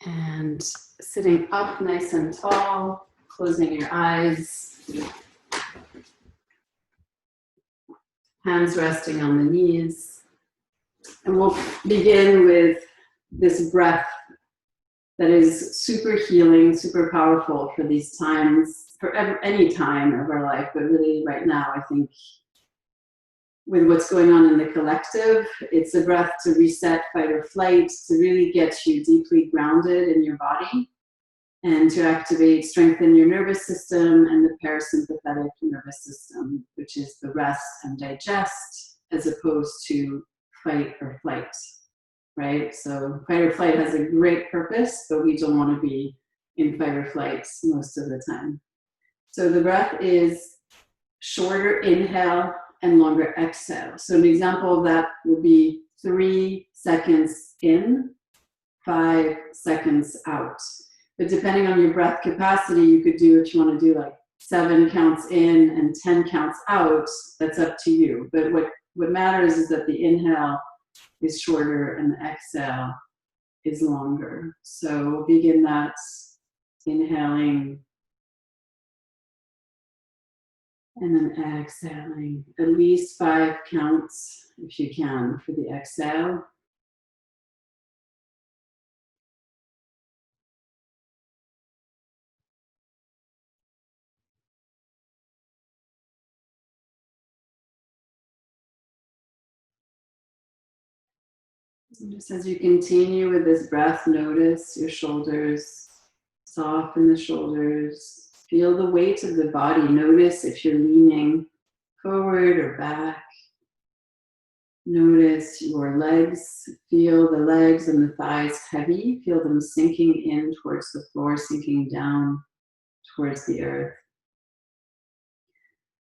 And sitting up nice and tall, closing your eyes, hands resting on the knees. And we'll begin with this breath that is super healing, super powerful for these times, for any time of our life, but really right now, I think with what's going on in the collective, it's a breath to reset fight or flight, to really get you deeply grounded in your body and to activate, strengthen your nervous system and the parasympathetic nervous system, which is the rest and digest, as opposed to fight or flight, right? So fight or flight has a great purpose, but we don't want to be in fight or flight most of the time. So the breath is shorter inhale and longer exhale. So an example of that would be 3 seconds in, 5 seconds out. But depending on your breath capacity, you could do what you want to do, like 7 counts in and 10 counts out. That's up to you. But what matters is that the inhale is shorter and the exhale is longer. So we'll begin that inhaling and then exhaling. At least 5 counts if you can for the exhale. And just as you continue with this breath, notice your shoulders, soften the shoulders, feel the weight of the body. Notice if you're leaning forward or back. Notice your legs, feel the legs and the thighs heavy, feel them sinking in towards the floor, sinking down towards the earth.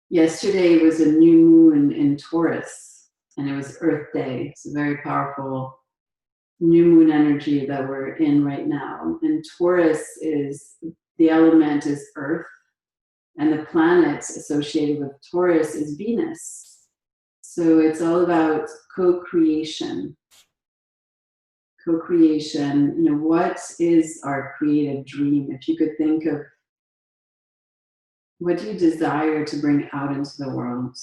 Yesterday was a new moon in Taurus, and it was Earth Day. It's a very powerful new moon energy that we're in right now. And Taurus is, the element is Earth, and the planet associated with Taurus is Venus. So it's all about co-creation. Co-creation, what is our creative dream? If you could think of what do you desire to bring out into the world?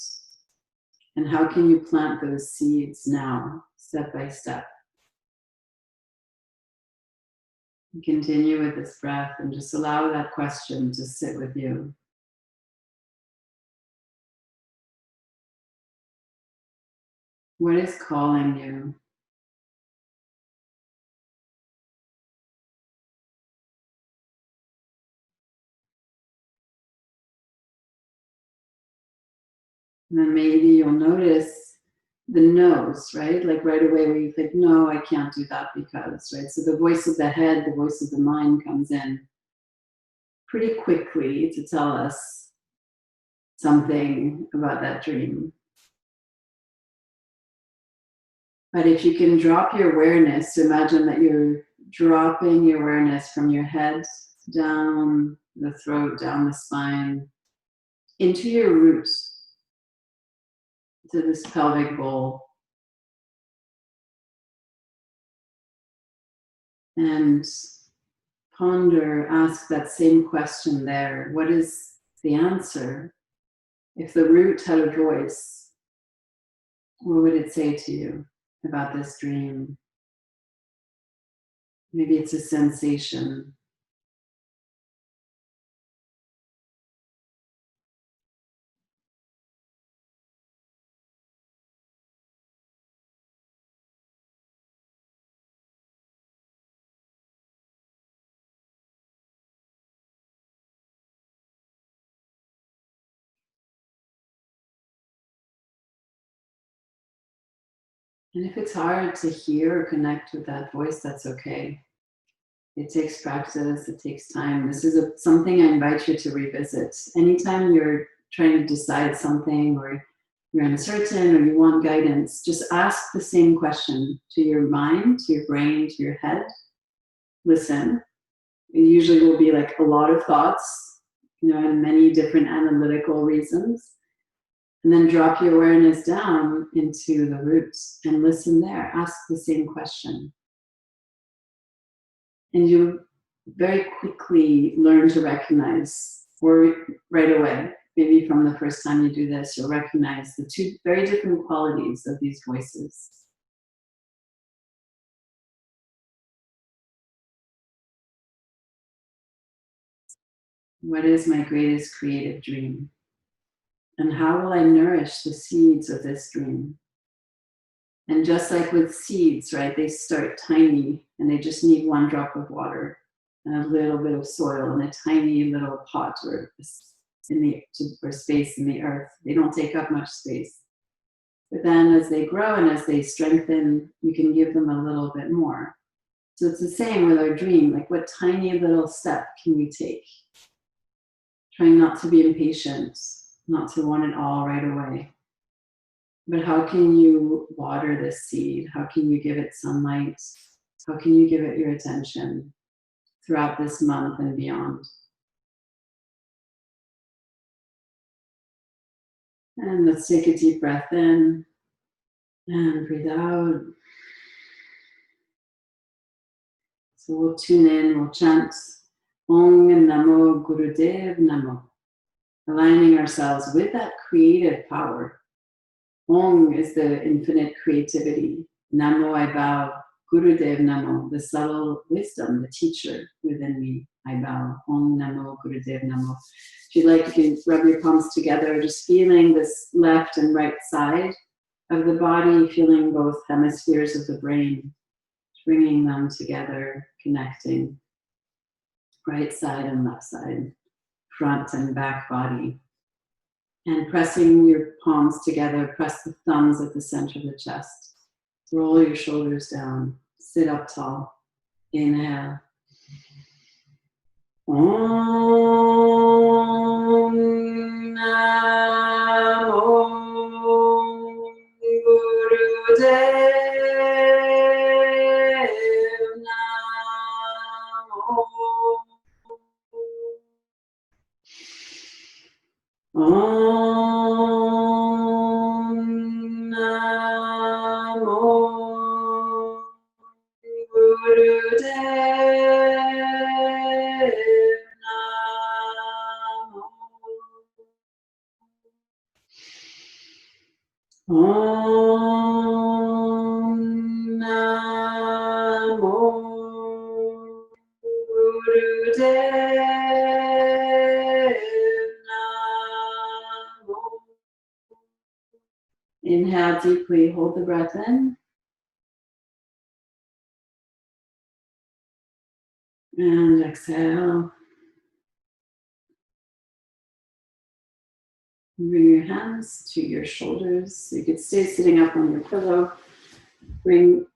And how can you plant those seeds now, step by step? Continue with this breath and just allow that question to sit with you. What is calling you? And then maybe you'll notice the no's, right? Like right away where you think, no, I can't do that because, right? So the voice of the head, the voice of the mind comes in pretty quickly to tell us something about that dream. But if you can drop your awareness, so imagine that you're dropping your awareness from your head down the throat, down the spine, into your roots, to this pelvic bowl. And ponder, ask that same question there. What is the answer? If the root had a voice, what would it say to you about this dream? Maybe it's a sensation. And if it's hard to hear or connect with that voice, that's okay. It takes practice, it takes time. This is something I invite you to revisit. Anytime you're trying to decide something or you're uncertain or you want guidance, just ask the same question to your mind, to your brain, to your head. Listen. It usually will be like a lot of thoughts, and many different analytical reasons. And then drop your awareness down into the roots and listen there. Ask the same question. And you very quickly learn to recognize, or right away, maybe from the first time you do this, you'll recognize the two very different qualities of these voices. What is my greatest creative dream? And how will I nourish the seeds of this dream? And just like with seeds, right, they start tiny and they just need one drop of water and a little bit of soil and a tiny little pot or space in the earth. They don't take up much space. But then as they grow and as they strengthen, you can give them a little bit more. So it's the same with our dream. Like, what tiny little step can we take? Trying not to be impatient, not to want it all right away. But how can you water this seed? How can you give it sunlight? How can you give it your attention throughout this month and beyond? And let's take a deep breath in and breathe out. So we'll tune in, we'll chant Om Namo Gurudev Namo, aligning ourselves with that creative power. Om is the infinite creativity. Namo, I bow. Gurudev Namo, the subtle wisdom, the teacher within me, I bow. Om Namo Gurudev Namo. If you'd like, you can rub your palms together, just feeling this left and right side of the body, feeling both hemispheres of the brain, bringing them together, connecting. Right side and left side, front and back body. And pressing your palms together, press the thumbs at the center of the chest. Roll your shoulders down, sit up tall. Inhale. Om Namo Gurudev Namo. Om Namo Gurudev Namo. Om Namo Gurudev Namo. Inhale deeply, hold the breath in. And exhale. Bring your hands to your shoulders. You could stay sitting up on your pillow. Turn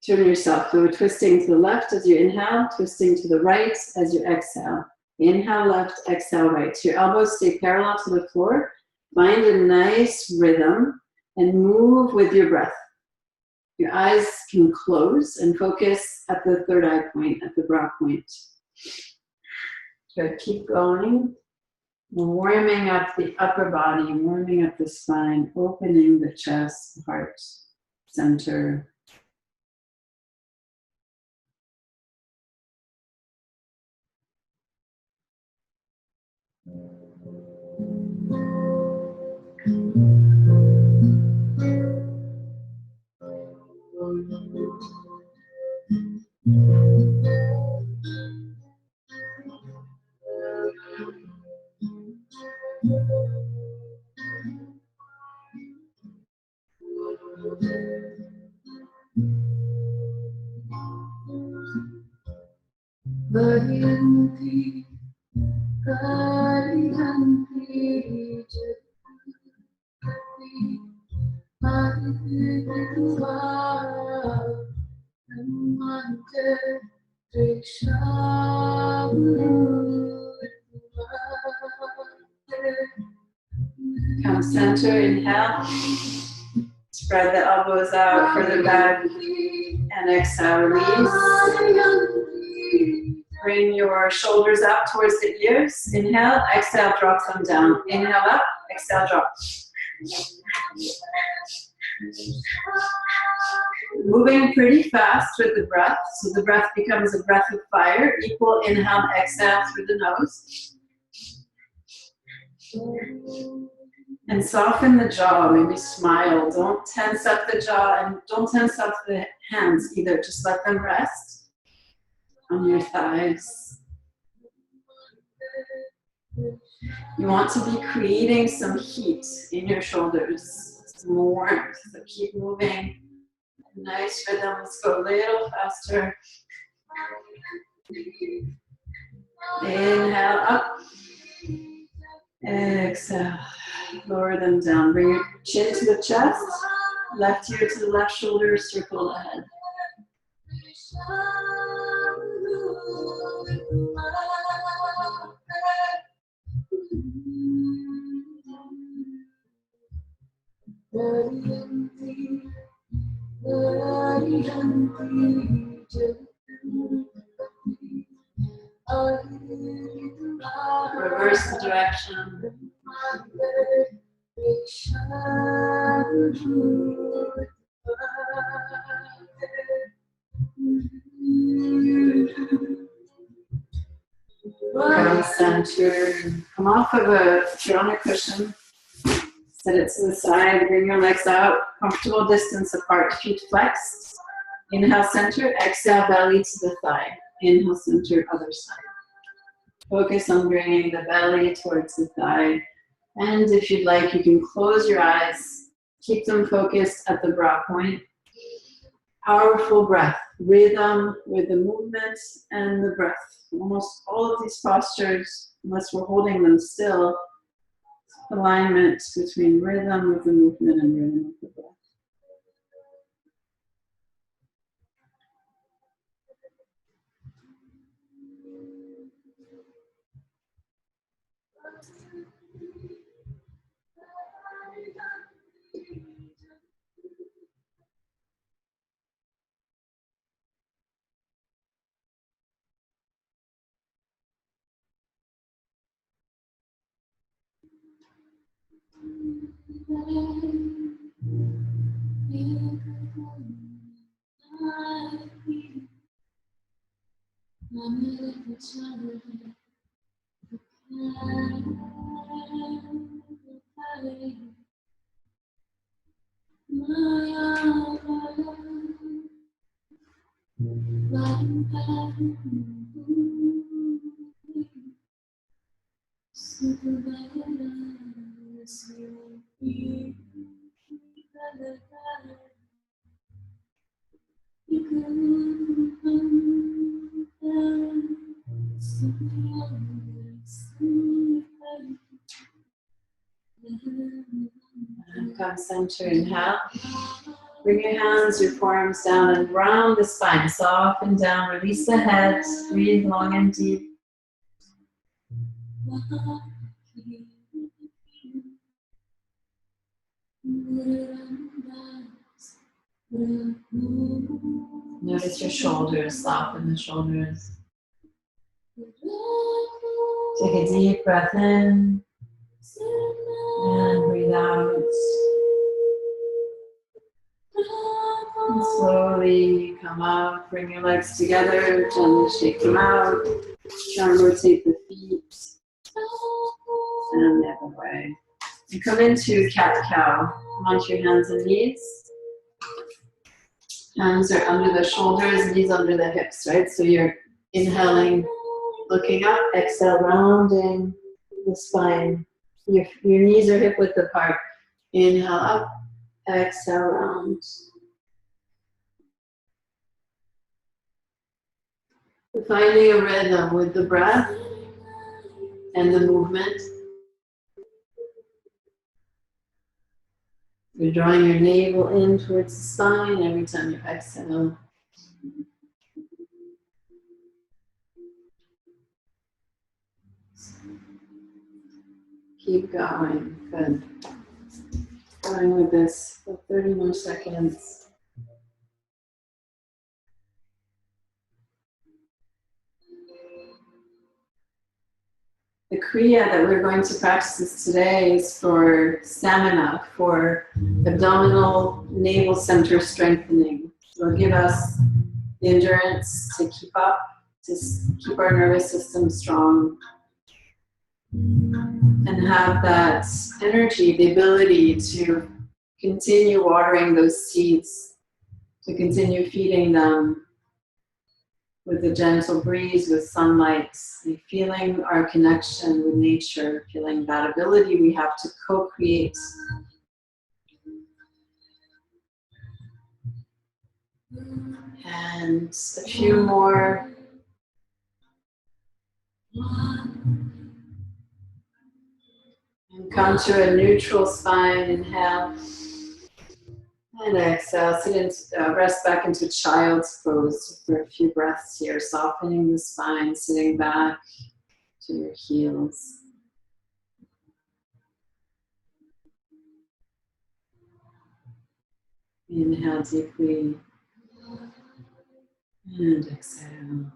yourself. So we're twisting to the left as you inhale, twisting to the right as you exhale. Inhale left, exhale right. So your elbows stay parallel to the floor. Find a nice rhythm and move with your breath. Your eyes can close and focus at the third eye point, at the brow point. Good, keep going. Warming up the upper body, warming up the spine, opening the chest, the heart, center. Bhayanti, Karihanti, Jagati, Aditya, Brahmante, Come center, inhale. Spread the elbows out further back. And exhale, release. Bring your shoulders up towards the ears. Inhale, exhale, drop them down. Inhale up, exhale, drop. Moving pretty fast with the breath, so the breath becomes a breath of fire. Equal inhale, exhale through the nose. And soften the jaw, maybe smile. Don't tense up the jaw and don't tense up the hands either. Just let them rest on your thighs. You want to be creating some heat in your shoulders, some warmth, so keep moving. Nice rhythm, let's go a little faster. Inhale up, exhale, lower them down. Bring your chin to the chest, left ear to the left shoulder, circle ahead. Reverse the direction. Come center. Come off of if you're on a cushion. Set it to the side. Bring your legs out. Comfortable distance apart. Feet flexed. Inhale, center. Exhale, belly to the thigh. Inhale, center, other side. Focus on bringing the belly towards the thigh. And if you'd like, you can close your eyes. Keep them focused at the brow point. Powerful breath. Rhythm with the movement and the breath. Almost all of these postures, unless we're holding them still, alignment between rhythm with the movement and rhythm with the breath. And come center, inhale. Bring your hands, your forearms down and round the spine. Soften down, release the head. Breathe long and deep. Notice your shoulders, soften the shoulders. Take a deep breath in and breathe out. And slowly come up, bring your legs together, gently shake them out. Try and rotate the feet and the other way. And come into cat-cow. Come onto your hands and knees. Hands are under the shoulders, knees under the hips, right? So you're inhaling, looking up, exhale, rounding the spine. Your knees are hip width apart. Inhale up, exhale, round. Finding a rhythm with the breath and the movement. You're drawing your navel in towards the spine every time you exhale. Keep going. Good. Going with this for 30 more seconds. The Kriya that we're going to practice today is for stamina, for abdominal navel center strengthening. will give us the endurance to keep up, to keep our nervous system strong, and have that energy, the ability to continue watering those seeds, to continue feeding them with a gentle breeze, with sunlight, feeling our connection with nature, feeling that ability we have to co-create. And a few more. And come to a neutral spine, inhale. And exhale, sit and rest back into child's pose for a few breaths here, softening the spine, sitting back to your heels. Inhale deeply and exhale.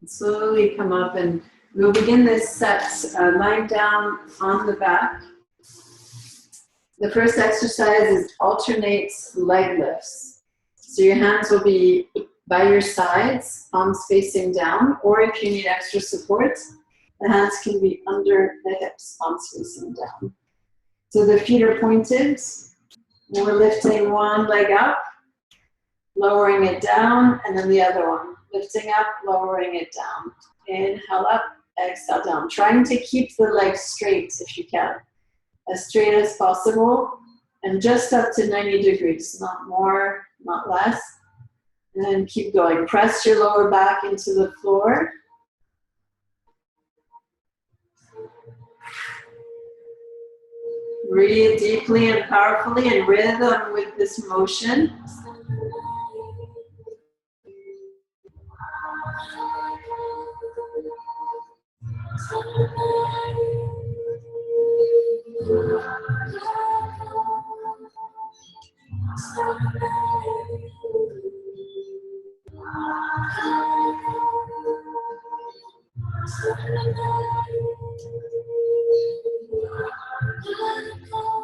And slowly come up, and we'll begin this set lying down on the back. The first exercise is alternate leg lifts. So your hands will be by your sides, palms facing down, or if you need extra support, the hands can be under the hips, palms facing down. So the feet are pointed, and we're lifting one leg up, lowering it down, and then the other one. Lifting up, lowering it down. Inhale up, exhale down. Trying to keep the legs straight if you can. As straight as possible, and just up to 90 degrees, not more, not less. And then keep going. Press your lower back into the floor. Breathe deeply and powerfully in rhythm with this motion.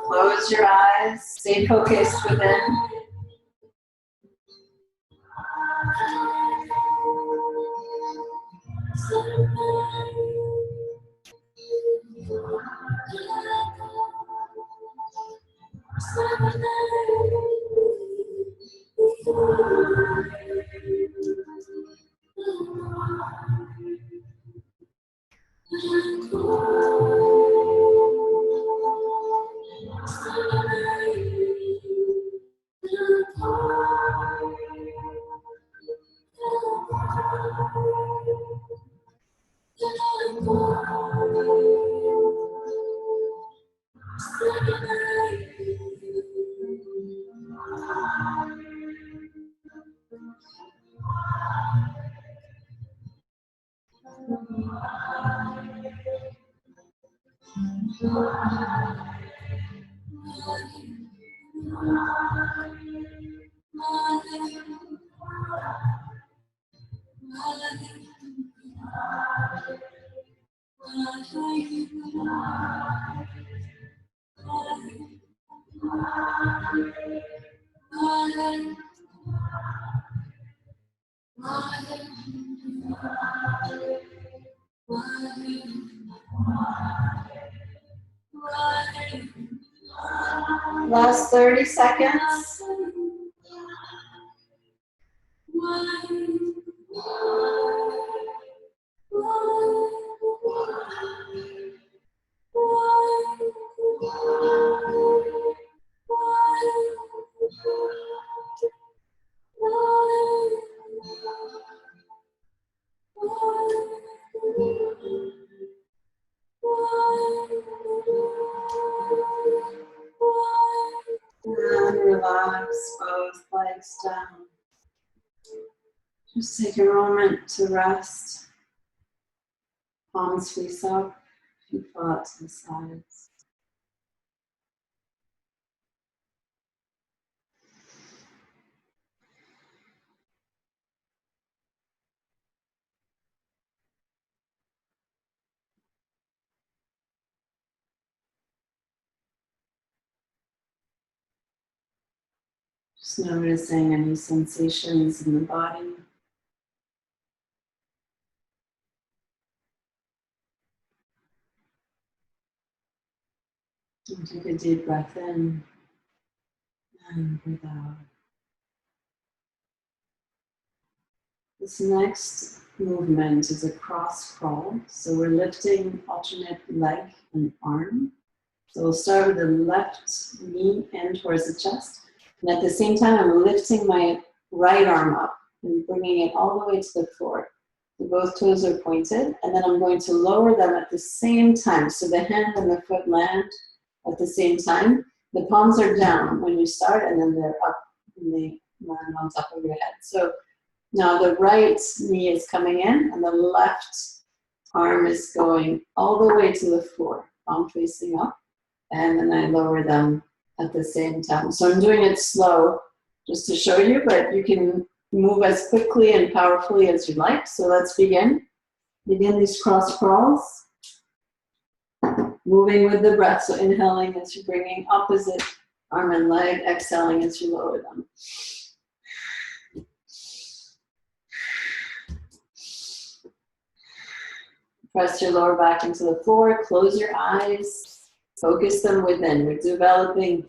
Close your eyes, stay focused within. Last 30 seconds. And relax both legs down. Just take a moment to rest. Palms face up, feet flat to the sides. Just noticing any sensations in the body. And take a deep breath in and breathe out. This next movement is a cross crawl. So we're lifting alternate leg and arm. So we'll start with the left knee in towards the chest. And at the same time, I'm lifting my right arm up and bringing it all the way to the floor. So both toes are pointed. And then I'm going to lower them at the same time. So the hand and the foot land at the same time. The palms are down when you start, and then they're up and they land on top of your head. So now the right knee is coming in, and the left arm is going all the way to the floor, palm facing up, and then I lower them at the same time. So I'm doing it slow just to show you, but you can move as quickly and powerfully as you like. So let's begin. Begin these cross crawls. Moving with the breath, so inhaling as you're bringing opposite arm and leg, exhaling as you lower them. Press your lower back into the floor, close your eyes, focus them within. We're developing,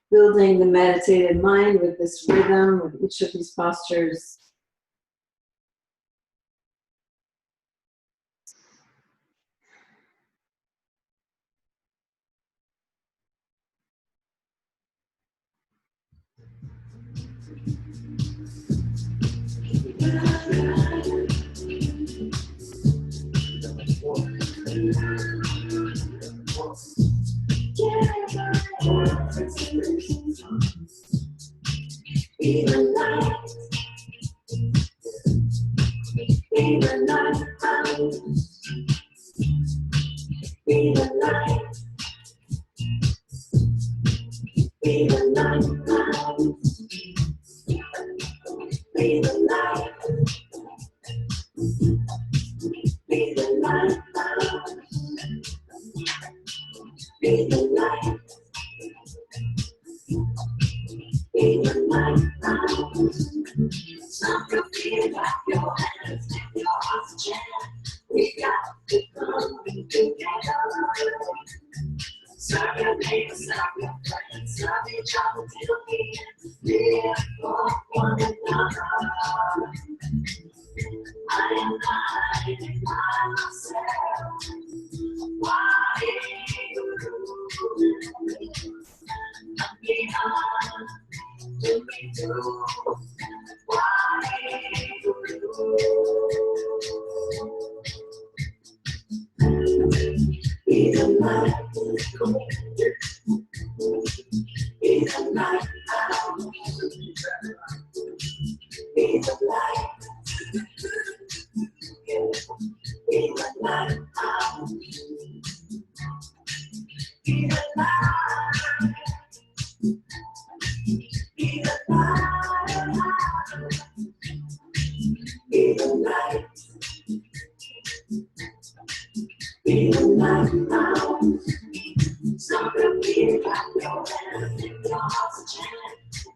building the meditated mind with this rhythm, with each of these postures. Be the light, be the light, be the light, be the light, be the light, be the light, be the light, be the light. Stop your feet, clap your hands, take your oxygen. We got to come together. Serve your neighbors, serve your friends, serve each other till the end. Live for one another. I am hiding by myself. Why you? Do me do? Why you? Be the light, be the light, be the light, be the light, be the light, be the light, be the light. Be the light now. Stop your feet, clap your hands, take your oxygen.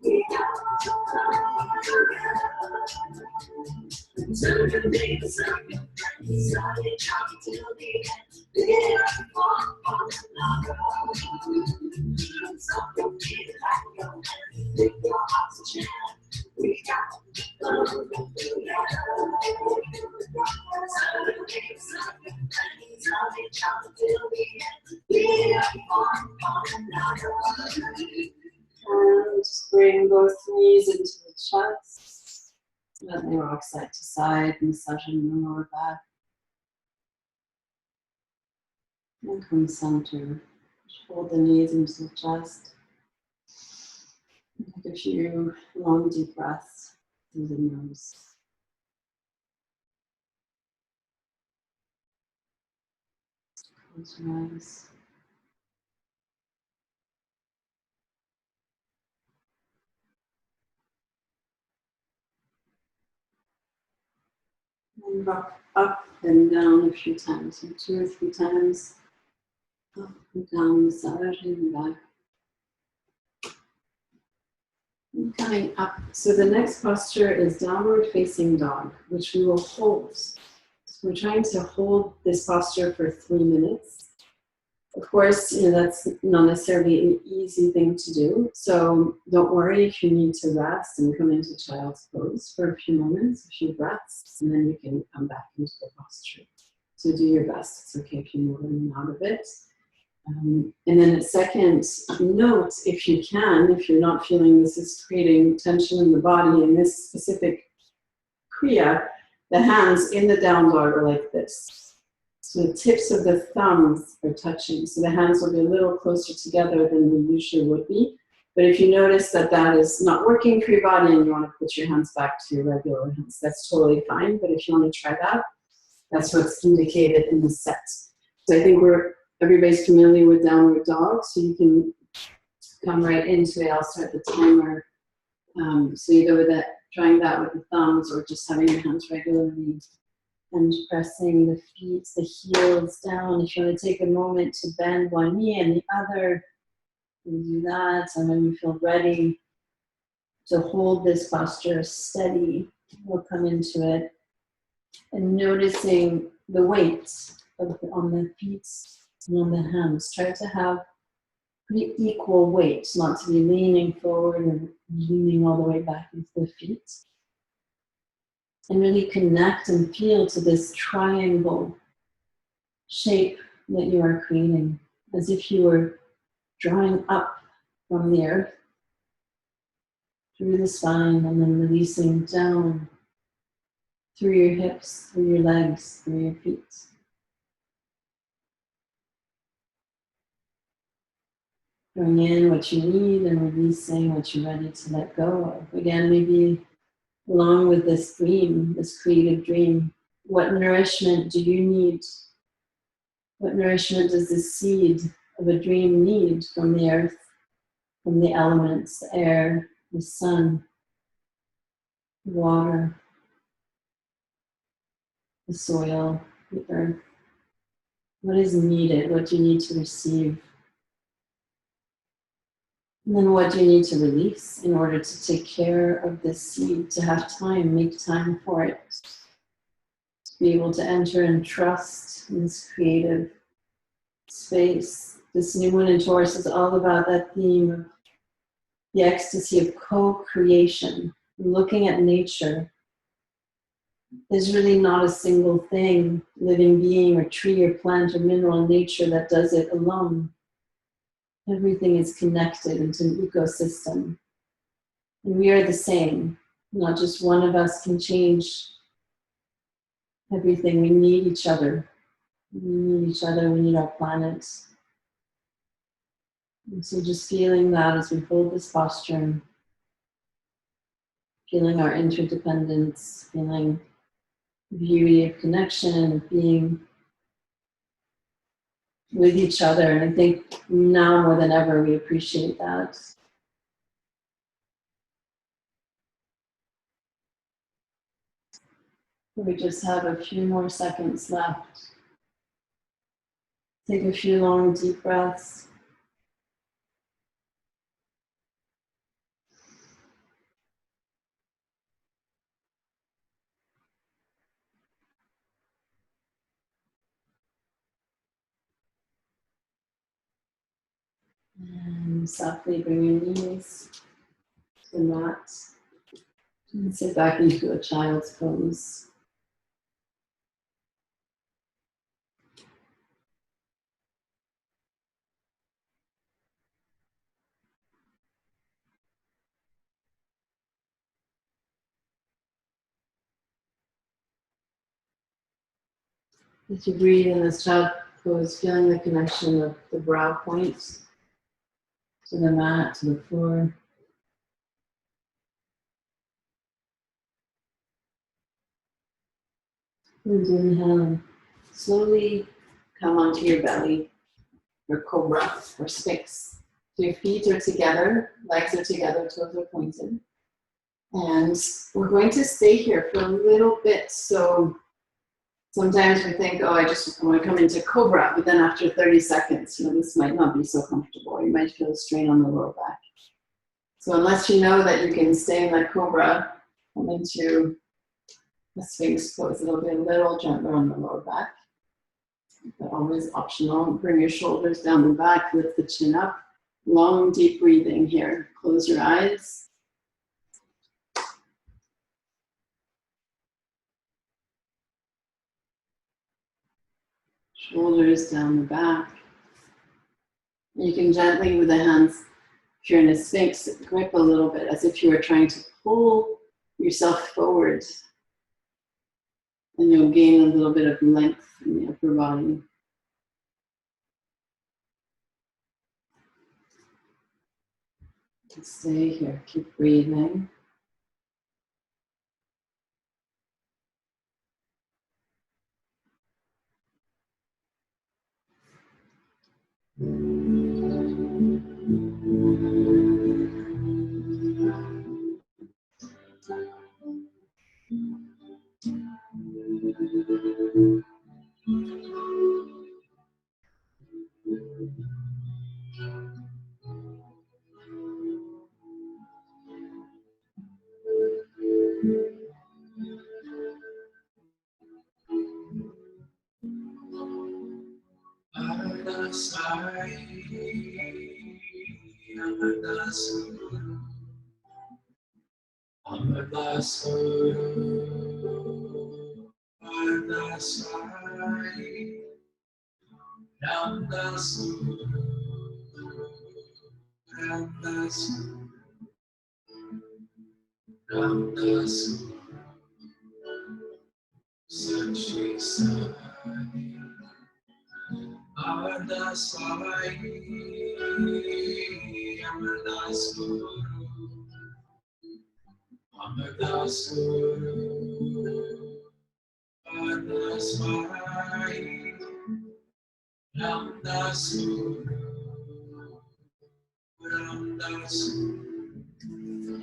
We got to come together. Serve your neighbors, serve your friends, serve each other till the end. Live for one another. Stop your feet, clap your hands, take your oxygen. We got to come together. Serve your neighbors, serve your friends, serve each other till the end. Live for one another. And just bring both knees into the chest. Let them rock side to side, massaging the lower back. And come center. Hold the knees into the chest. Take a few long, deep breaths through the nose. Close your eyes. And rock up and down a few times, so 2 or 3 times. Up and down, massaging the back. Coming up. So the next posture is downward facing dog, which we will hold. We're trying to hold this posture for 3 minutes. Of course, that's not necessarily an easy thing to do. So don't worry if you need to rest and come into child's pose for a few moments, a few breaths, and then you can come back into the posture. So do your best. It's okay if you move in and out of it. And then a second note, if you can, if you're not feeling this is creating tension in the body in this specific Kriya, the hands in the down dog are like this. So the tips of the thumbs are touching. So the hands will be a little closer together than they usually would be. But if you notice that that is not working for your body and you want to put your hands back to your regular hands, that's totally fine. But if you want to try that, that's what's indicated in the set. So I think everybody's familiar with downward dog, so you can come right into it. I'll start the timer. So either with that, trying that with the thumbs or just having your hands regularly and pressing the feet, the heels down. If you want to take a moment to bend one knee and the other, you do that. And when you feel ready to hold this posture steady, we'll come into it. And noticing the weight on the feet and on the hands. Try to have pretty equal weight, not to be leaning forward and leaning all the way back into the feet. And really connect and feel to this triangle shape that you are creating, as if you were drawing up from the earth through the spine and then releasing down through your hips, through your legs, through your feet. Bring in what you need and releasing what you're ready to let go of. Again, maybe along with this dream, this creative dream, what nourishment do you need? What nourishment does the seed of a dream need from the earth, from the elements, the air, the sun, the water, the soil, the earth? What is needed? What do you need to receive? And then what do you need to release in order to take care of this seed, to have time, make time for it, to be able to enter and trust in this creative space. This new one in Taurus is all about that theme of the ecstasy of co-creation, looking at nature. There's really not a single thing, living being or tree or plant or mineral in nature that does it alone. Everything is connected into an ecosystem. And we are the same. Not just one of us can change everything. We need each other. We need each other. We need our planet. And so just feeling that as we hold this posture, feeling our interdependence, feeling the beauty of connection, of being with each other. And I think now more than ever, we appreciate that. We just have a few more seconds left. Take a few long, deep breaths. And softly bring your knees to the mat. And sit back into a child's pose. As you breathe in this child pose, feeling the connection of the brow points to the mat, to the floor. And inhale, slowly come onto your belly, or cobra, or sphinx. So your feet are together, legs are together, toes are pointed. And we're going to stay here for a little bit. So sometimes we think, oh, I just want to come into cobra, but then after 30 seconds, this might not be so comfortable. You might feel a strain on the lower back. So unless you know that you can stay in that cobra, come into the Sphinx pose. It'll be a little gentler on the lower back, but always optional. Bring your shoulders down the back, lift the chin up. Long, deep breathing here. Close your eyes. Shoulders down the back. You can gently, with the hands, if you're in a Sphinx, grip a little bit as if you were trying to pull yourself forward. And you'll gain a little bit of length in the upper body. Stay here, keep breathing.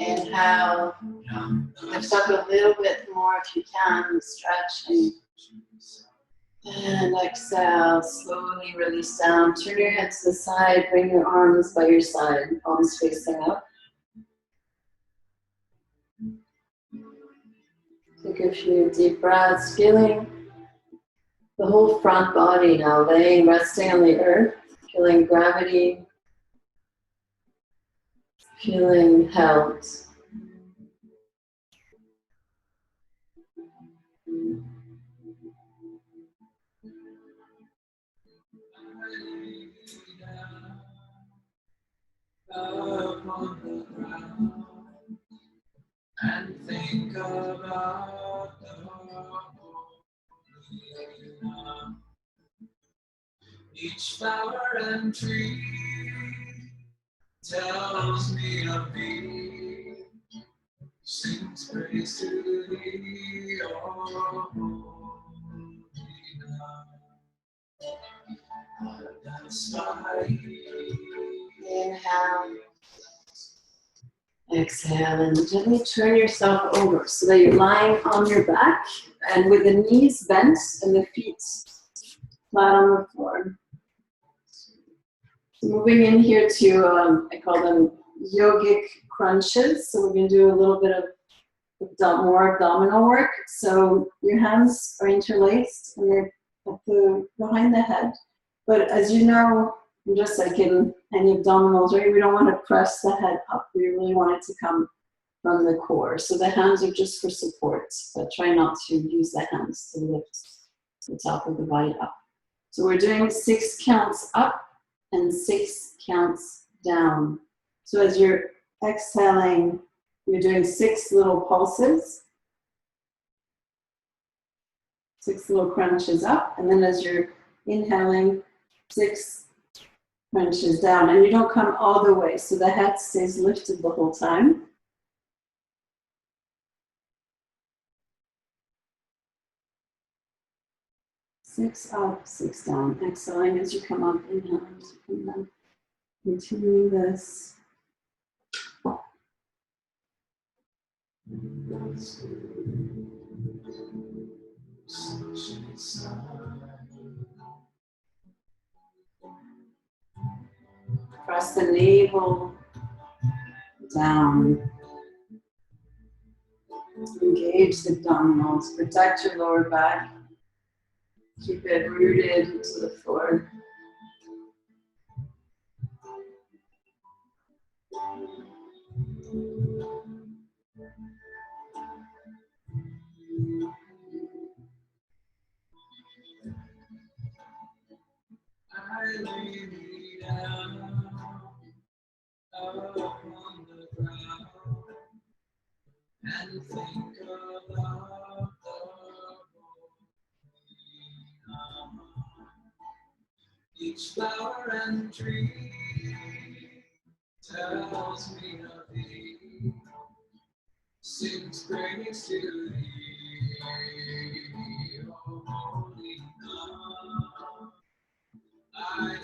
Inhale, lift up a little bit more if you can, stretching. And exhale, slowly release down. Turn your head to the side, bring your arms by your side, palms facing up. Take a few deep breaths, feeling the whole front body now, resting on the earth, feeling gravity, feeling held. Upon the ground and think about the holy. Each flower and tree tells me of thee, sings praise to thee, oh holy God. That's why. Inhale. Exhale and gently turn yourself over so that you're lying on your back and with the knees bent and the feet flat on the floor. So moving in here to, I call them yogic crunches. So we're going to do a little bit of more abdominal work. So your hands are interlaced and they're behind the head. But as you know, just like in any abdominals, right, we don't want to press the head up. We really want it to come from the core. So the hands are just for support, but try not to use the hands to lift the top of the body up. So we're doing 6 counts up and 6 counts down. So as you're exhaling, you're doing 6 little pulses, 6 little crunches up, and then as you're inhaling, 6 crunches down, and you don't come all the way, so the head stays lifted the whole time. Six up, 6 down. Exhaling as you come up, inhale as you come down. Continuing this. Press the navel, down. Engage the abdominals, protect your lower back. Keep it rooted into the floor. I lay me down upon the ground and think about each flower and tree tells me of thee, sings praise to thee, oh holy God. I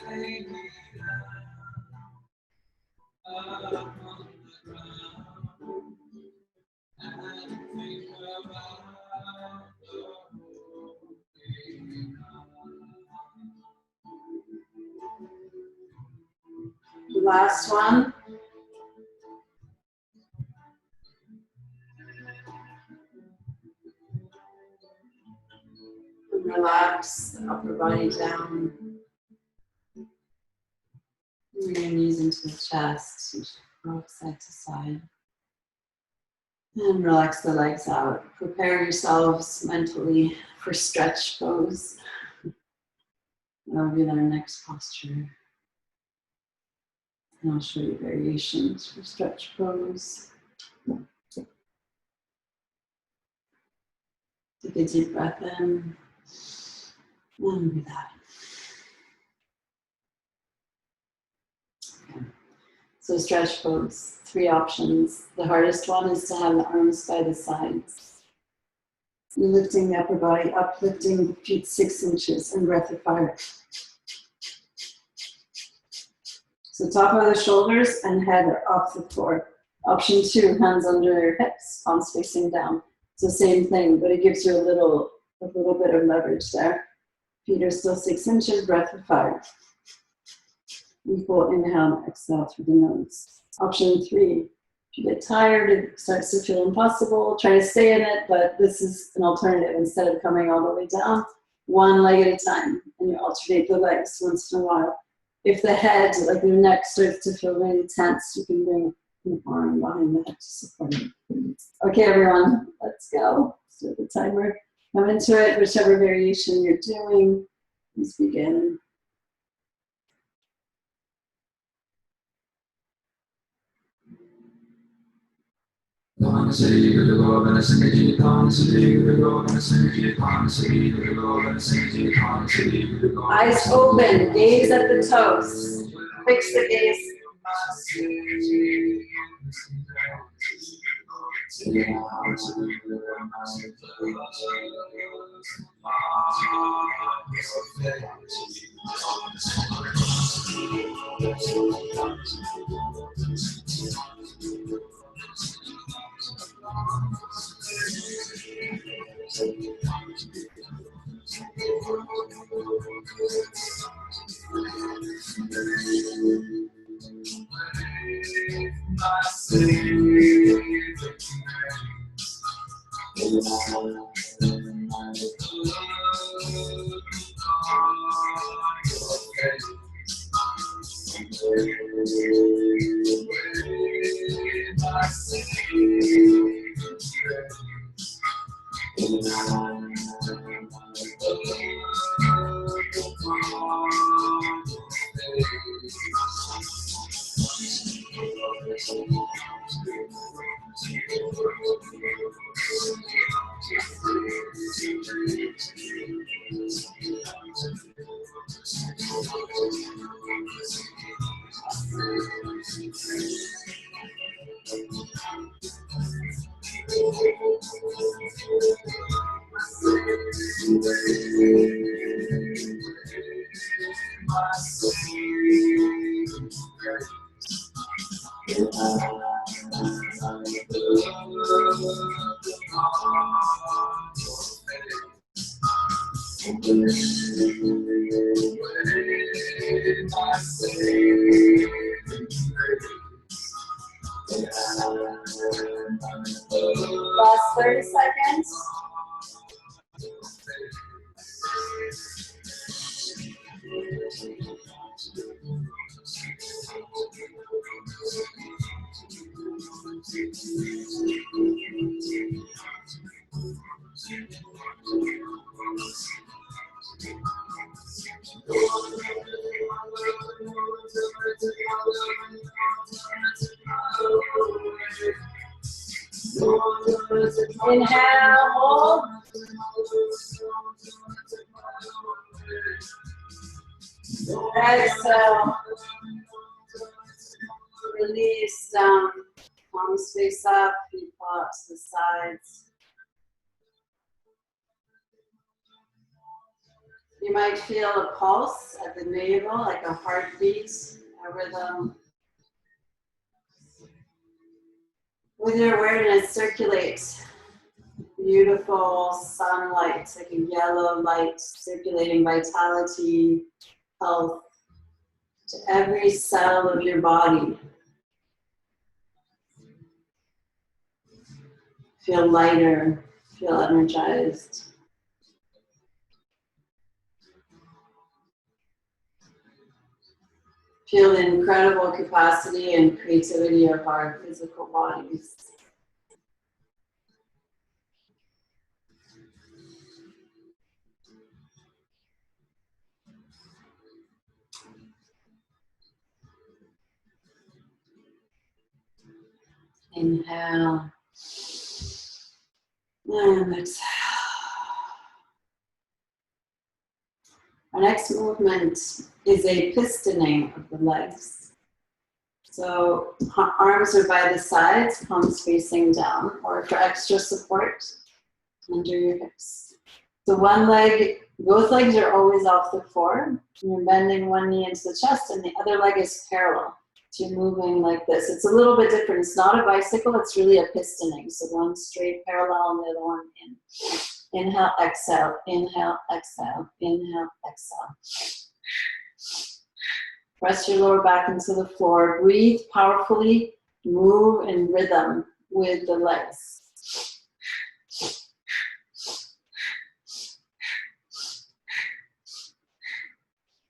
lay me down upon the ground and think about the holy God. Last one. And relax the upper body down. Bring your knees into the chest, rock side to side. And relax the legs out. Prepare yourselves mentally for stretch pose. That'll be our next posture. And I'll show you variations for stretch pose. Take a deep breath in and breathe out. Okay. So stretch pose, 3 options. The hardest one is to have the arms by the sides. You're lifting the upper body up, lifting the feet 6 inches, and breath of fire. So top of the shoulders and head are off the floor. Option 2, hands under your hips, palms facing down. So same thing, but it gives you a little bit of leverage there. Feet are still 6 inches, breath of fire. Equal inhale and exhale through the nose. Option 3, if you get tired, it starts to feel impossible, try to stay in it, but this is an alternative. Instead of coming all the way down, 1 leg at a time, and you alternate the legs once in a while. If the head, like your neck, starts to feel really tense, you can bring an arm behind the head to support it. Okay, everyone, let's go. Start the timer. Come into it, whichever variation you're doing. Let's begin. Eyes open, gaze at the toes. Fix the gaze. Inhale, hold. Exhale. Release down. Palms face up, feet fall out to the sides. You might feel a pulse at the navel, like a heartbeat, a rhythm. With your awareness, circulate beautiful sunlight, like a yellow light, circulating vitality, health to every cell of your body. Feel lighter, feel energized. Feel the incredible capacity and creativity of our physical bodies. Inhale and exhale. Our next movement is a pistoning of the legs. So arms are by the sides, palms facing down, or for extra support, under your hips. So one leg, both legs are always off the floor. You're bending one knee into the chest and the other leg is parallel. So you're moving like this. It's a little bit different. It's not a bicycle, it's really a pistoning. So one straight parallel and the other one in. Inhale, exhale, inhale, exhale, inhale, exhale. Press your lower back into the floor. Breathe powerfully. Move in rhythm with the legs.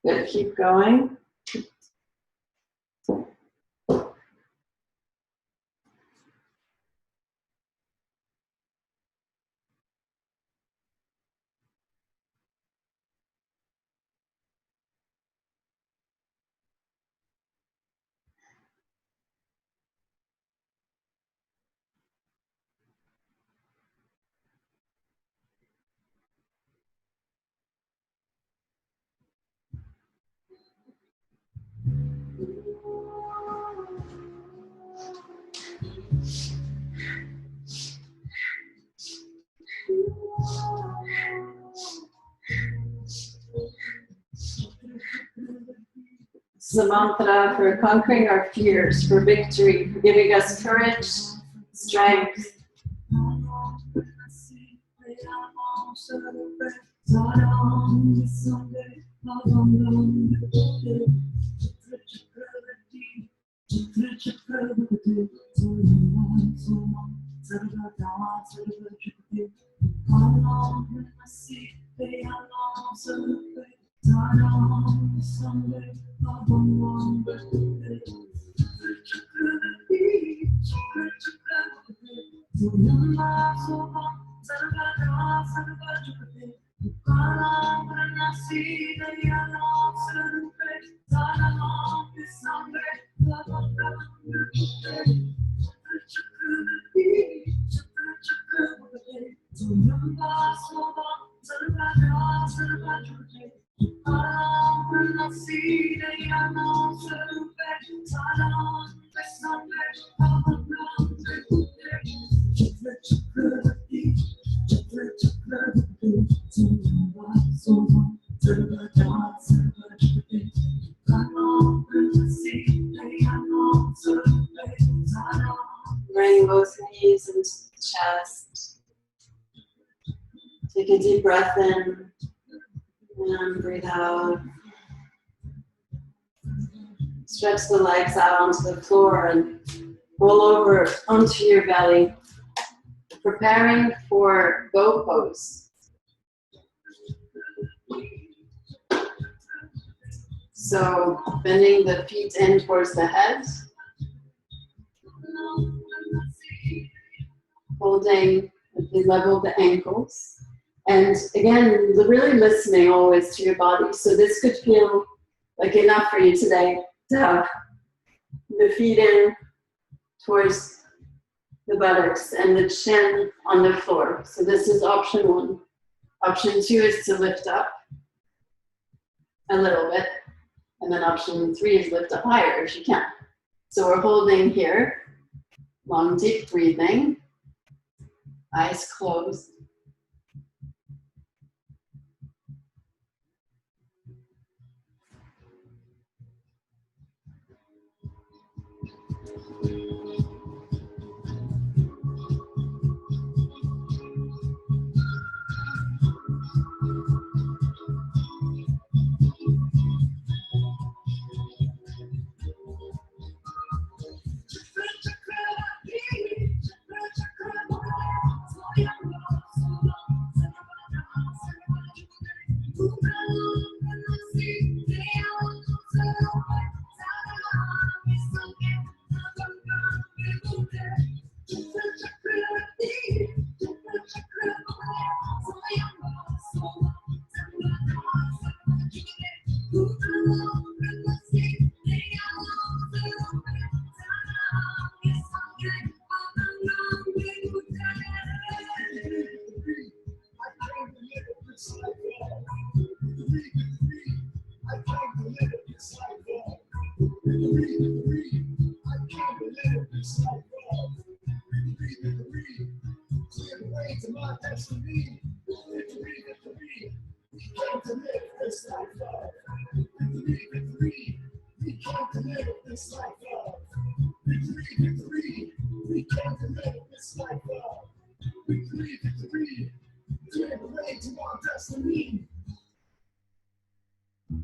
Good, keep going. This is a mantra for conquering our fears, for victory, for giving us courage, strength. Bring both knees into the chest. Take a deep breath in and breathe out. Stretch the legs out onto the floor and roll over onto your belly, preparing for bow pose. So bending the feet in towards the head, holding at the level of the ankles. And again, really listening always to your body. So this could feel like enough for you today to have the feet in towards the buttocks and the chin on the floor. So this is option one. Option two is to lift up a little bit. And then option three is lift up higher if you can. So we're holding here, long deep breathing, eyes closed.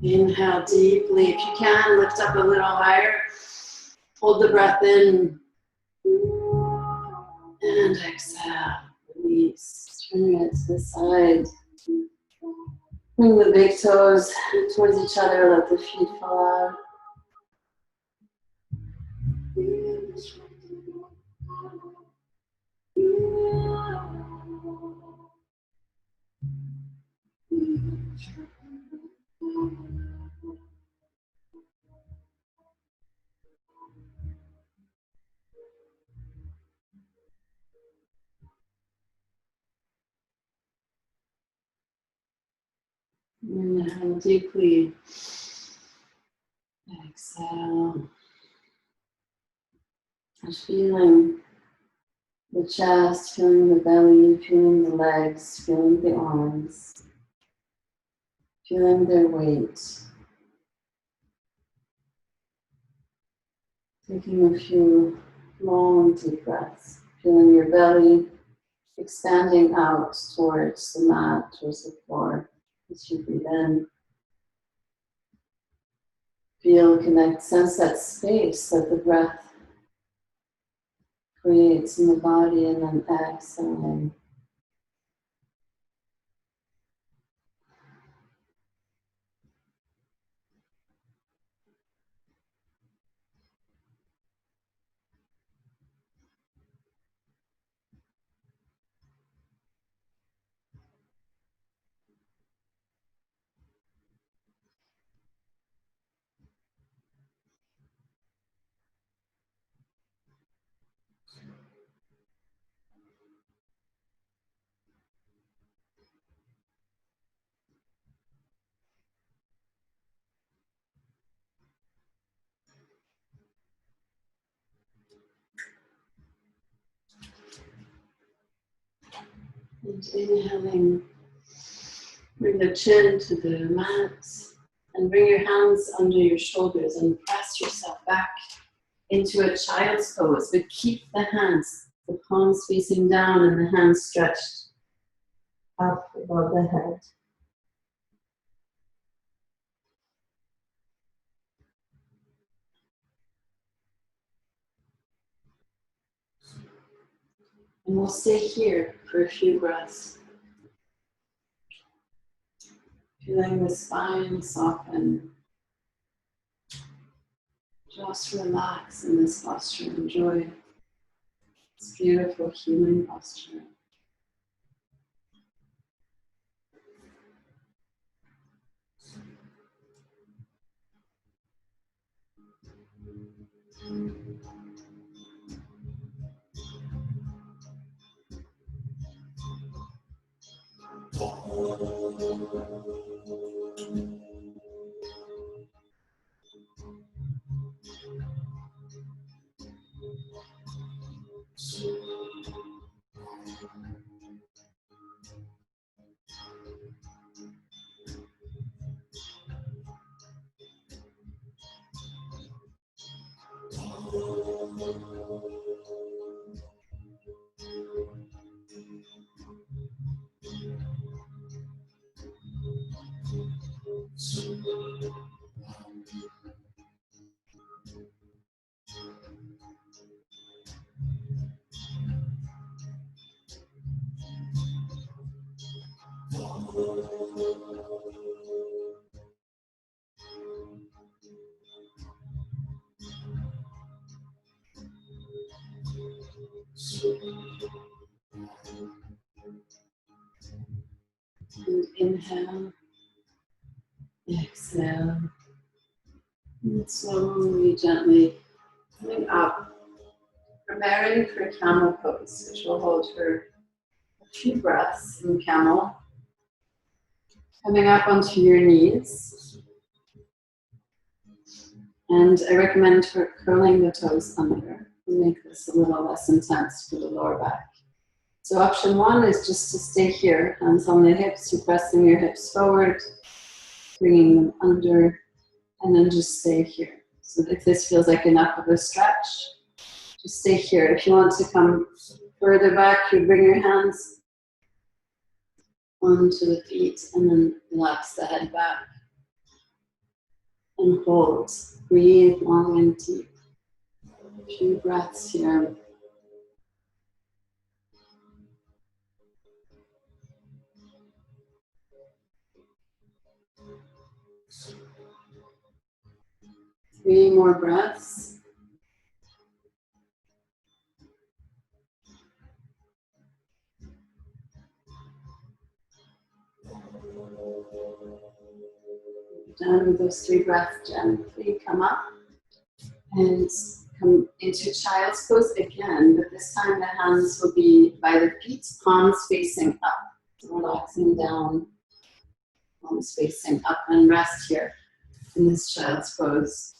Inhale deeply. If you can, lift up a little higher. Hold the breath in. And exhale. Release. Turn it to the side. Bring the big toes towards each other. Let the feet fall out. Inhale deeply. Exhale. Just feeling the chest, feeling the belly, feeling the legs, feeling the arms, feeling their weight. Taking a few long deep breaths, feeling your belly expanding out towards the mat, towards the floor as you breathe in. Feel, connect, sense that space that the breath creates in the body, and then exhaling. And inhaling, bring the chin to the mat and bring your hands under your shoulders and press yourself back into a child's pose, but keep the hands, the palms facing down and the hands stretched up above the head. And we'll stay here for a few breaths. Feeling the spine soften. Just relax in this posture. Enjoy this beautiful human posture. And inhale, exhale, and slowly, gently coming up, preparing for camel pose, which will hold for a few breaths in camel. Coming up onto your knees. And I recommend curling the toes under to make this a little less intense for the lower back. So option one is just to stay here, hands on the hips, you're pressing your hips forward, bringing them under, and then just stay here. So if this feels like enough of a stretch, just stay here. If you want to come further back, you bring your hands onto the feet and then relax the head back. And hold. Breathe long and deep. A few breaths here. Three more breaths. Done with those 3 breaths, gently come up and come into child's pose again, but this time the hands will be by the feet, palms facing up. So relaxing down, palms facing up, and rest here in this child's pose.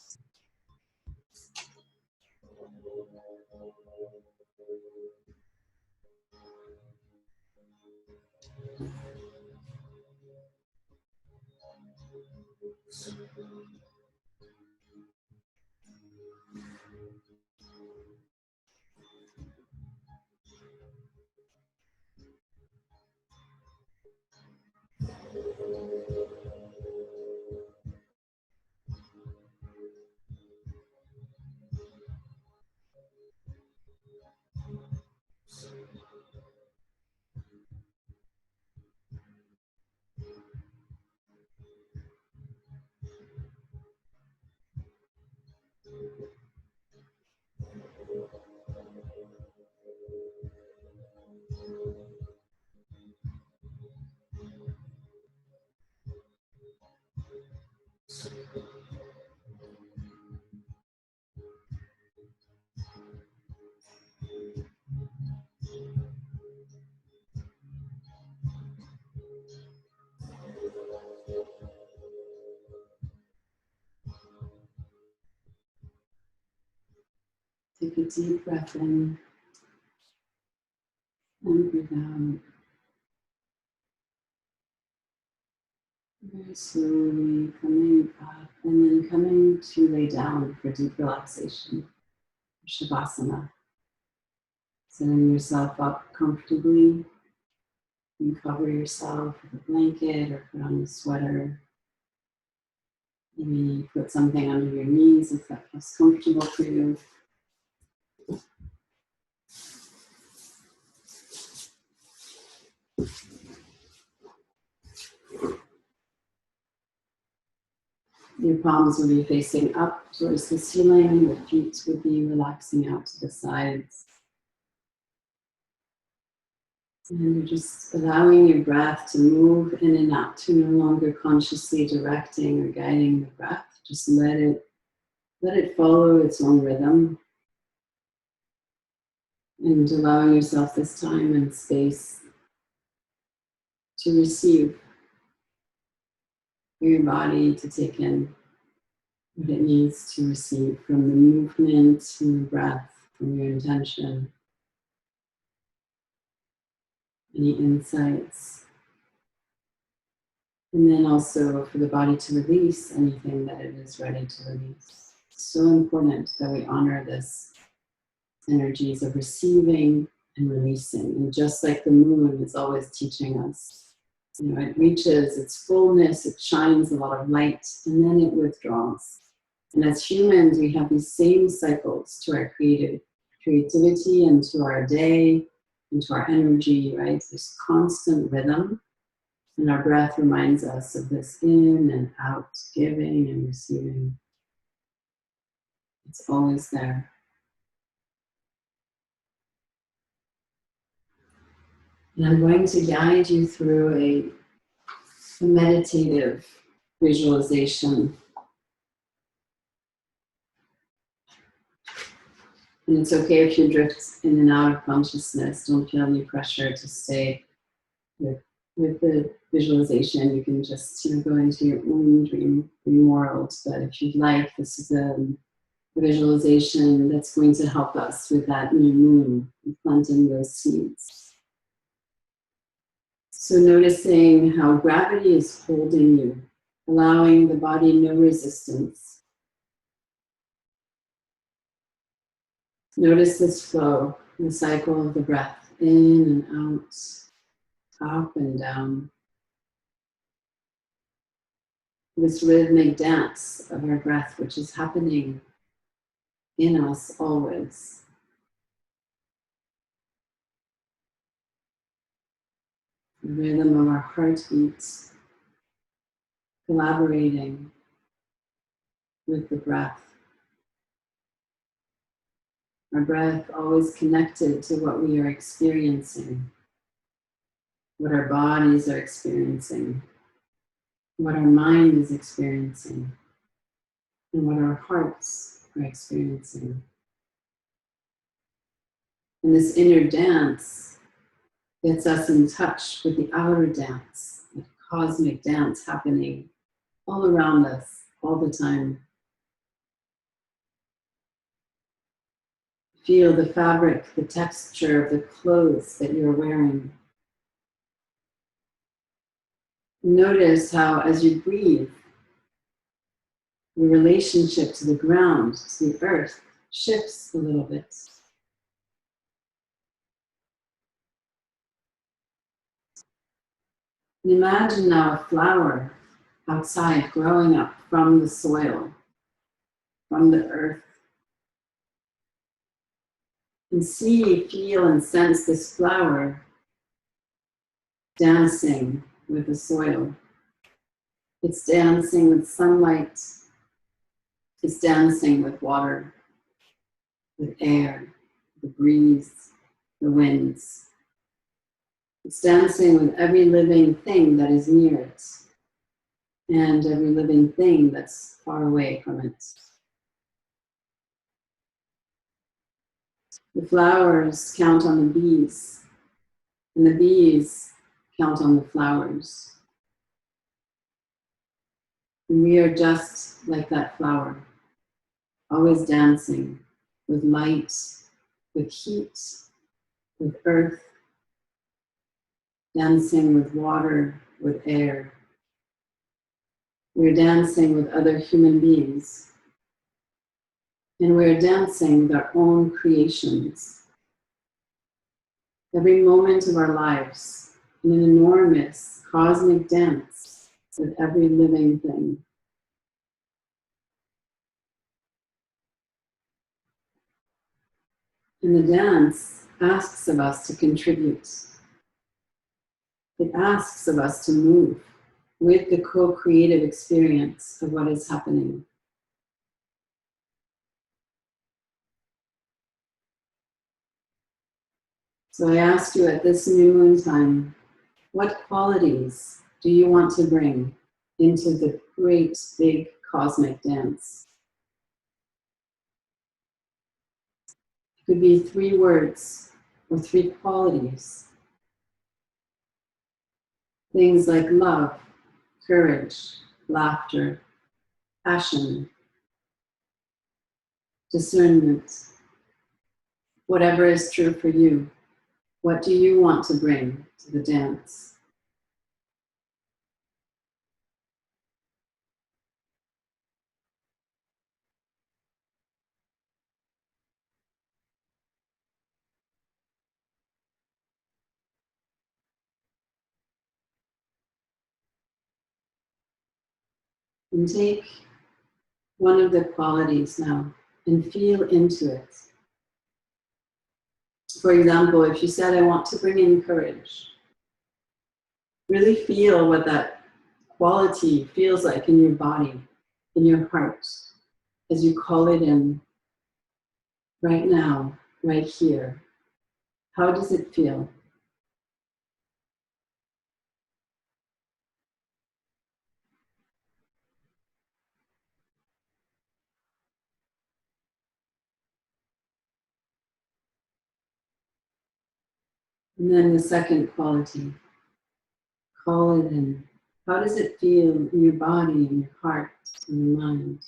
Take a deep breath in and breathe out. Very slowly coming up and then coming to lay down for deep relaxation, Shavasana. Setting yourself up comfortably. You can cover yourself with a blanket or put on a sweater. Maybe put something under your knees if that feels comfortable for you. Your palms will be facing up towards the ceiling, and the feet will be relaxing out to the sides. And you're just allowing your breath to move in and out. You're no longer consciously directing or guiding the breath. Just let it let it follow its own rhythm, and allowing yourself this time and space to receive your body, to take in what it needs to receive from the movement, from the breath, from your intention, any insights. And then also for the body to release anything that it is ready to release. It's so important that we honor this energies of receiving and releasing. And just like the moon is always teaching us, it reaches its fullness, it shines a lot of light, and then it withdraws. And as humans, we have these same cycles to our creativity and to our day and to our energy, right? This constant rhythm. And our breath reminds us of this in and out, giving and receiving. It's always there. And I'm going to guide you through a meditative visualization. And it's okay if you drift in and out of consciousness. Don't feel any pressure to stay with the visualization. You can just go into your own dream world. But if you'd like, this is a visualization that's going to help us with that new moon, planting those seeds. So noticing how gravity is holding you, allowing the body no resistance. Notice this flow, the cycle of the breath, in and out, up and down. This rhythmic dance of our breath, which is happening in us always. The rhythm of our heartbeats, collaborating with the breath. Our breath always connected to what we are experiencing, what our bodies are experiencing, what our mind is experiencing, and what our hearts are experiencing. And this inner dance gets us in touch with the outer dance, the cosmic dance happening all around us all the time. Feel the fabric, the texture of the clothes that you're wearing. Notice how, as you breathe, your relationship to the ground, to the earth, shifts a little bit. And imagine now a flower outside growing up from the soil, from the earth. And see, feel, and sense this flower dancing with the soil. It's dancing with sunlight. It's dancing with water, with air, the breeze, the winds. It's dancing with every living thing that is near it and every living thing that's far away from it. The flowers count on the bees, and the bees count on the flowers. And we are just like that flower, always dancing with light, with heat, with earth, dancing with water, with air. We're dancing with other human beings. And we're dancing with our own creations. Every moment of our lives, in an enormous cosmic dance with every living thing. And the dance asks of us to contribute. It asks of us to move with the co-creative experience of what is happening. So I ask you at this new moon time, what qualities do you want to bring into the great big cosmic dance? Could be 3 words or 3 qualities. Things like love, courage, laughter, passion, discernment. Whatever is true for you. What do you want to bring to the dance? And take one of the qualities now and feel into it. For example, if you said, I want to bring in courage, really feel what that quality feels like in your body, in your heart, as you call it in right now, right here. How does it feel? And then the second quality, call it in. How does it feel in your body, in your heart, in your mind?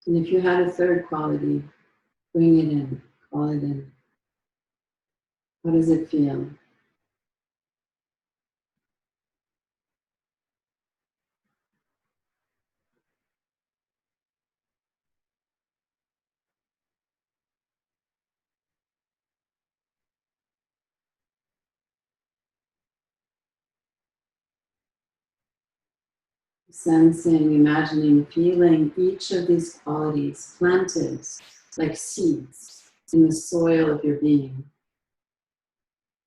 And if you had a third quality, bring it in, call it in. How does it feel? Sensing, imagining, feeling each of these qualities planted like seeds in the soil of your being.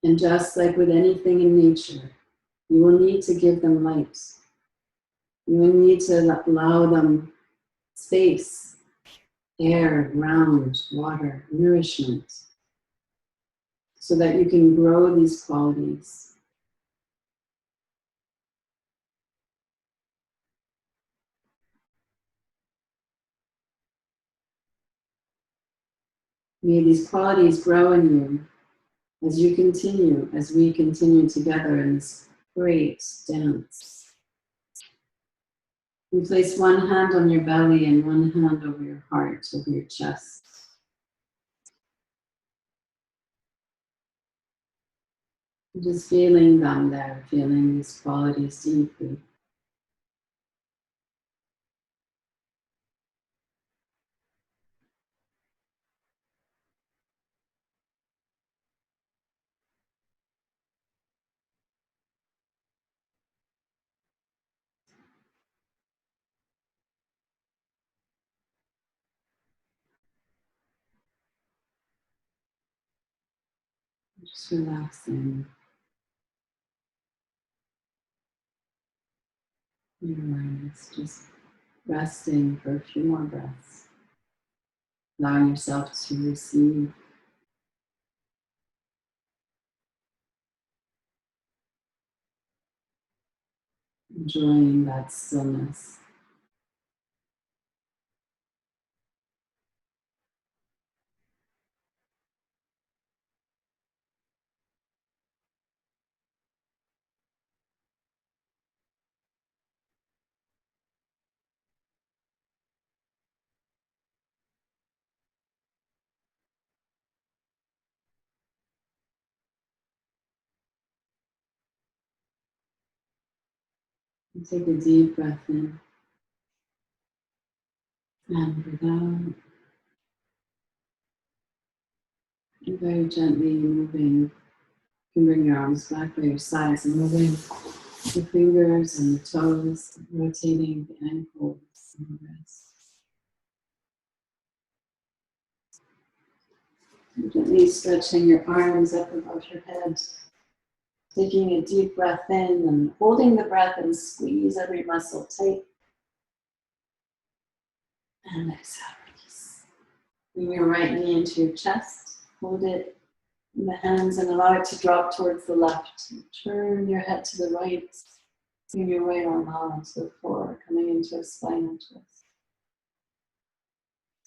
And just like with anything in nature, you will need to give them light. You will need to allow them space, air, ground, water, nourishment, so that you can grow these qualities. May these qualities grow in you as you continue, as we continue together in this great dance. You place one hand on your belly and one hand over your heart, over your chest. Just feeling them there, feeling these qualities deeply. Just relaxing your awareness, just resting for a few more breaths. Allowing yourself to receive. Enjoying that stillness. And take a deep breath in and breathe out. And very gently moving. You can bring your arms back by your sides and moving the fingers and the toes, rotating the ankles and the wrists. And gently stretching your arms up above your head. Taking a deep breath in and holding the breath and squeeze every muscle tight. And exhale, release. Bring your right knee into your chest. Hold it in the hands and allow it to drop towards the left. Turn your head to the right. Bring your right arm out onto the floor, coming into a spinal twist.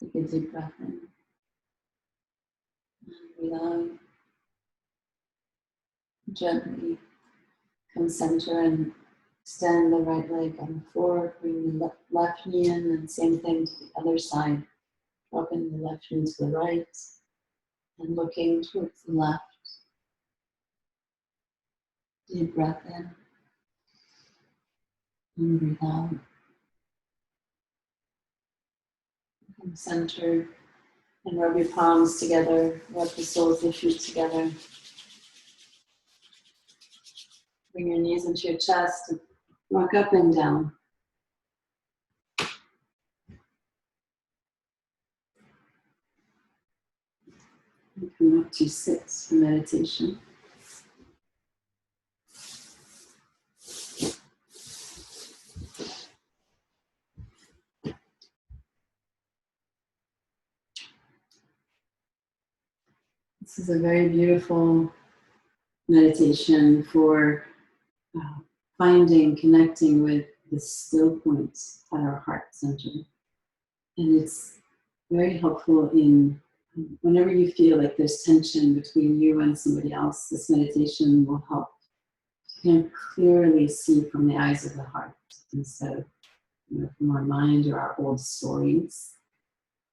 Take a deep breath in. And breathe out. Gently come center and extend the right leg on the floor. Bring the left knee in and same thing to the other side. Dropping the left knee to the right and looking towards the left. Deep breath in and breathe out. Come center and rub your palms together. Rub the soles of your feet together. Bring your knees into your chest and rock up and down. And come up to sits for meditation. This is a very beautiful meditation for finding, connecting with the still points at our heart center. And it's very helpful in whenever you feel like there's tension between you and somebody else, this meditation will help to kind of clearly see from the eyes of the heart instead of from our mind or our old stories.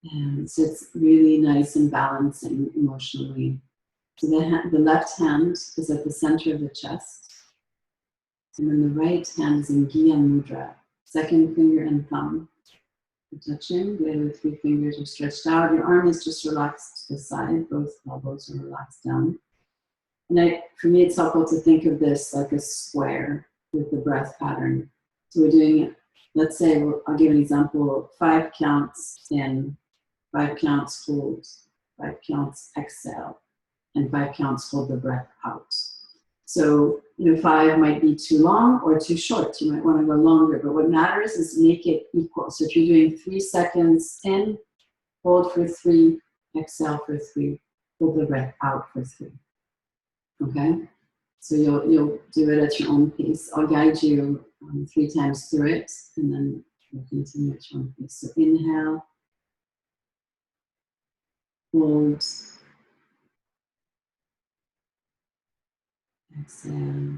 And so it's really nice and balancing emotionally. So the left hand is at the center of the chest. And then the right hand is in Gyan Mudra. Second finger and thumb are touching. The other three fingers are stretched out. Your arm is just relaxed to the side. Both elbows are relaxed down. And for me, it's helpful to think of this like a square with the breath pattern. So we're doing, let's say, I'll give an example, 5 counts in, 5 counts hold, 5 counts exhale, and 5 counts hold the breath out. So, 5 might be too long or too short. You might want to go longer, but what matters is make it equal. So if you're doing 3 seconds in, hold for 3, exhale for 3, hold the breath out for 3. Okay? So you'll do it at your own pace. I'll guide you 3 times through it, and then we'll continue at your own pace. So inhale, hold, exhale,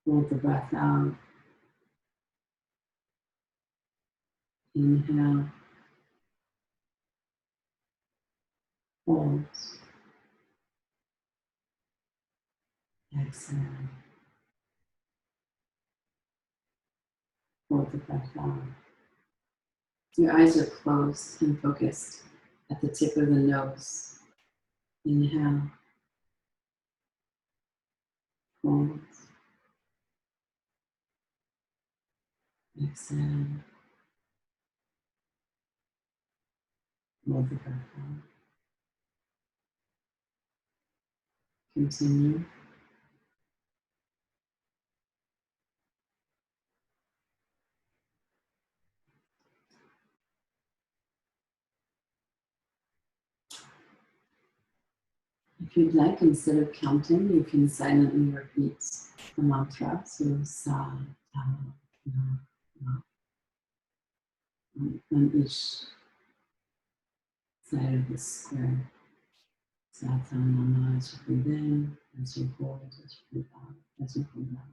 hold the breath out, inhale, hold, exhale, hold the breath out. Your eyes are closed and focused at the tip of the nose. Inhale, hold, exhale, hold the breath out. Continue. If you'd like, instead of counting, you can silently repeat the mantra. So sa, ta, na, na, on each side of the square. Sa, ta, na, na, as you breathe in, as you hold, as you breathe out, as you hold out.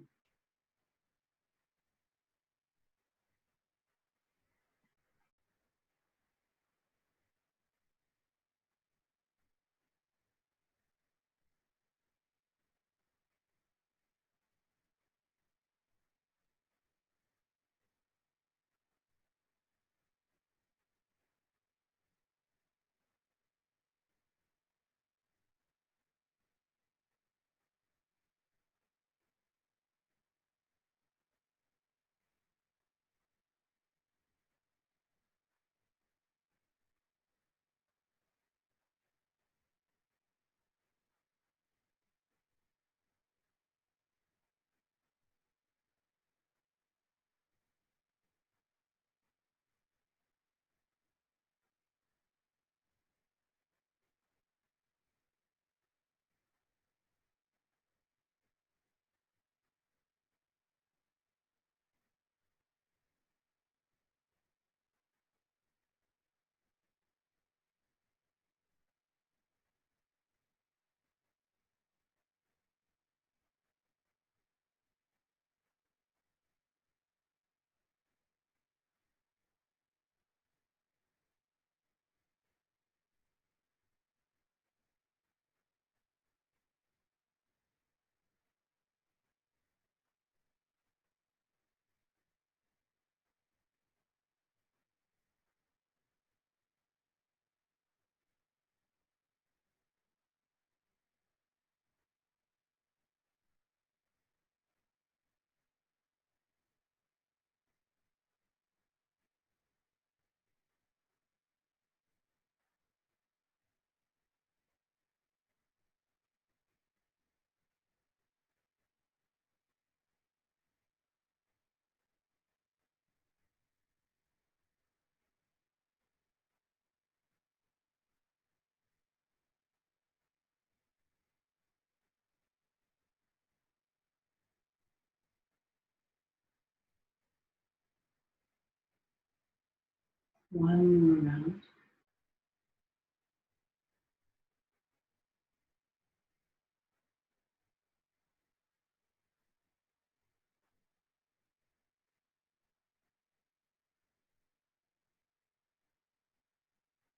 One more round.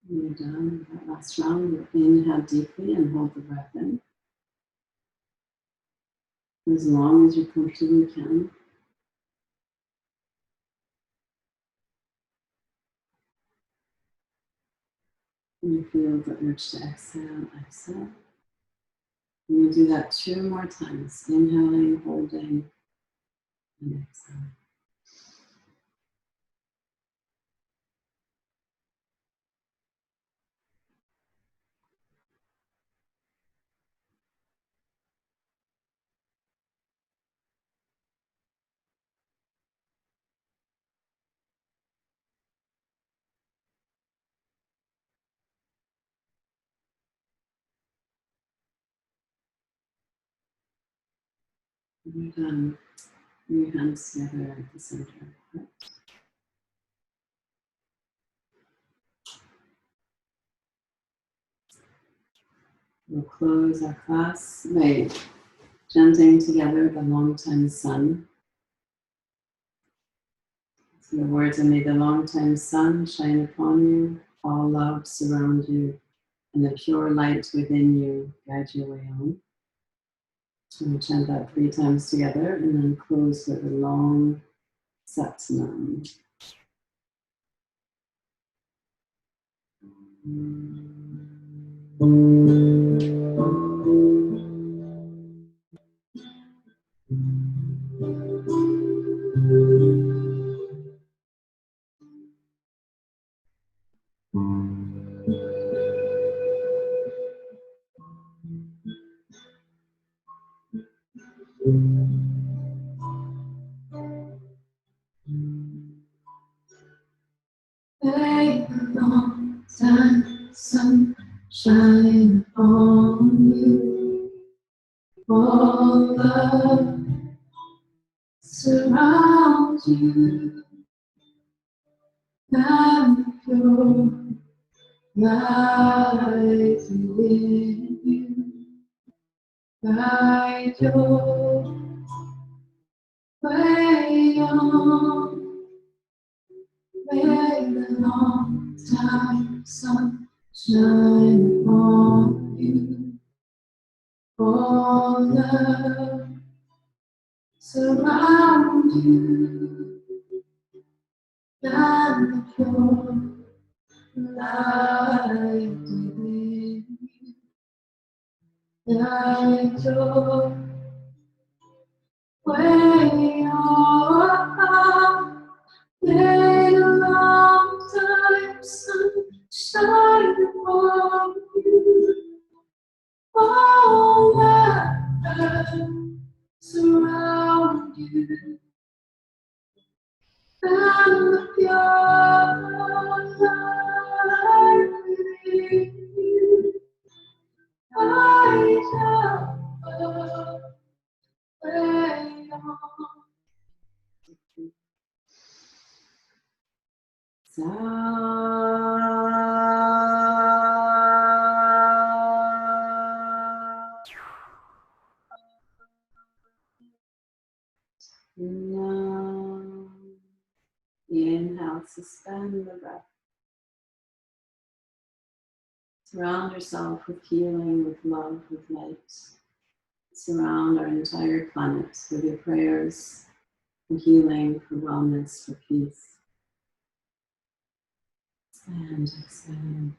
When you're done with that last round, you'll inhale deeply and hold the breath in. As long as you comfortably can. When you feel the urge to exhale, exhale. And you do that 2 more times. Inhaling, holding, and exhaling. When you're done, bring your hands together at the center of the heart. We'll close our class by chanting together the long-time sun. So the words are, may the long-time sun shine upon you, all love surround you, and the pure light within you guide your way home. And we'll chant that 3 times together and then close with a long Satnam. May the long time sun shine on you, all love surround you, and pure light within you, guide your way on. May the long time sun shine upon you, all love surround you, and the pure light within you, guide your way on. May the long time sun shine upon you, all that surround you, and the pure light within you, guide your way on. Now, inhale, suspend the breath. Surround yourself with healing, with love, with light. Surround our entire planet with your prayers for healing, for wellness, for peace. And exhale.